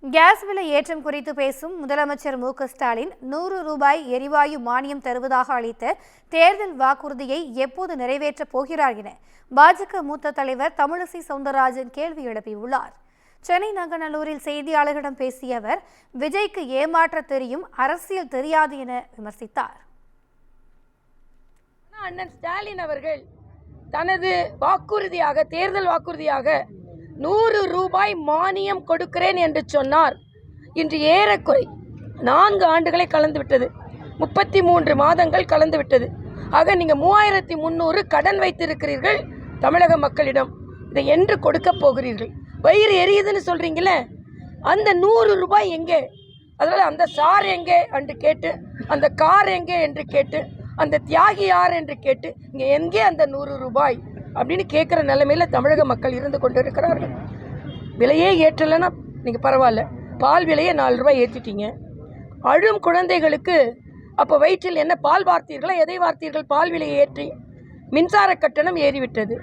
Case விலை ஏற்றம் குறித்து பேசும் முதலமைச்சர் மு.க.ஸ்டாலின் 100 ரூபாய் எரிவாயு மானியம் தருவதாக அளித்த தேர்தல் வாக்குறுதியை எப்போது நிறைவேற்றப் போகிறார் என பாஜக மூத்த தலைவர் தமிழிசை சவுந்தரராஜன் கேள்வி எழுப்பியுள்ளார். சென்னை நங்கநல்லூரில் செய்தியாளர்களிடம் பேசிய அவர், விஜய்க்கு ஏமாற்ற தெரியும், அரசியல் தெரியாது என விமர்சித்தார். அண்ணன் ஸ்டாலின் அவர்கள் தனது வாக்குறுதியாக, தேர்தல் வாக்குறுதியாக 100 ரூபாய் மானியம் கொடுக்கிறேன் என்று சொன்னார். இன்று ஏறக்குறை 4 ஆண்டுகளை கலந்துவிட்டது, 33 மாதங்கள் கலந்துவிட்டது. ஆக நீங்கள் 3300 கடன் வைத்திருக்கிறீர்கள் தமிழக மக்களிடம். இதை என்று கொடுக்க போகிறீர்கள்? வயிறு எரியுதுன்னு சொல்றீங்களே, அந்த 100 ரூபாய் எங்கே? அதனால் அந்த சார் எங்கே என்று கேட்டு, அந்த கார் எங்கே என்று கேட்டு, அந்த தியாகி யார் என்று கேட்டு, இங்கே எங்கே அந்த 100 ரூபாய் அப்படின்னு கேட்குற நிலைமையில் தமிழக மக்கள் இருந்து கொண்டு இருக்கிறார்கள். விலையே ஏற்றலைன்னா நீங்கள் பரவாயில்ல, பால் விலையை 4 ரூபாய் ஏற்றிட்டீங்க. அழும் குழந்தைகளுக்கு அப்போ வயிற்றில் என்ன பால் வார்த்தீர்களா? எதை வார்த்தீர்கள்? பால் விலையை ஏற்றி. மின்சார கட்டணம் ஏறிவிட்டது,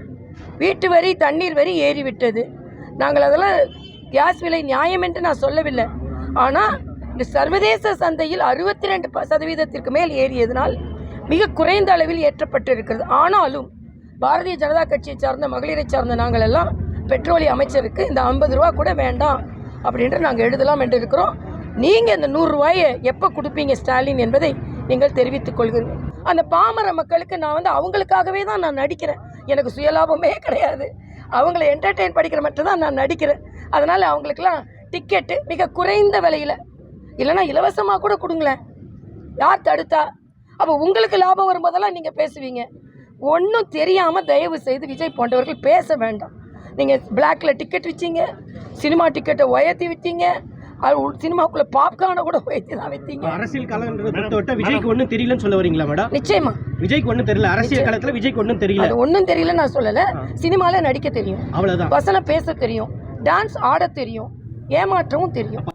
வீட்டு வரி, தண்ணீர் வரி ஏறிவிட்டது. நாங்கள் அதெல்லாம் கேஸ் விலை நியாயம் என்று நான் சொல்லவில்லை. ஆனால் இந்த சர்வதேச சந்தையில் 62% மேல் ஏறியதனால் மிக குறைந்த அளவில் ஏற்றப்பட்டிருக்கிறது. ஆனாலும் பாரதிய ஜனதா கட்சியை சார்ந்த, மகளிரை சார்ந்த நாங்கள் எல்லாம் பெட்ரோலிய அமைச்சருக்கு இந்த 50 ரூபா கூட வேண்டாம் அப்படின்ட்டு நாங்கள் எழுதலாம் என்று இருக்கிறோம். நீங்கள் இந்த 100 ரூபாயை எப்போ கொடுப்பீங்க ஸ்டாலின் என்பதை நீங்கள் தெரிவித்துக் கொள்கிறீர்கள். அந்த பாமர மக்களுக்கு நான் அவங்களுக்காகவே தான் நான் நடிக்கிறேன். எனக்கு சுயலாபமே கிடையாது. அவங்கள என்டர்டெயின் படிக்கிற மட்டும் தான் நான் நடிக்கிறேன். அதனால் அவங்களுக்கெல்லாம் டிக்கெட்டு மிக குறைந்த விலையில், இல்லைனா இலவசமாக கூட கொடுங்களேன், யார் தடுத்தா? அப்போ உங்களுக்கு லாபம் வரும்போதெல்லாம் நீங்கள் பேசுவீங்க. ஒன்றும் தெரியாமல் தயவு செய்து விஜய் போன்றவர்கள் பேச வேண்டாம். நீங்கள் பிளாக்ல டிக்கெட் விற்றீங்க, சினிமா டிக்கெட்டை உயர்த்தி விற்றீங்க, சினிமாக்குள்ள பாப்கார்னை கூட உயர்த்தி தான் வைத்தீங்க. அரசியல் காலம் விஜய்க்கு ஒன்றும் தெரியலன்னு சொல்ல வரீங்களா மேடம்? நிச்சயமா விஜய்க்கு ஒன்றும் தெரியல, அரசியல் காலத்தில் விஜய்க்கு ஒன்றும் தெரியல. ஒன்றும் தெரியல நான் சொல்லலை. சினிமாவில் நடிக்க தெரியும், அவ்வளோதான். வசனம் பேச தெரியும், டான்ஸ் ஆட தெரியும், ஏமாற்றவும் தெரியும்.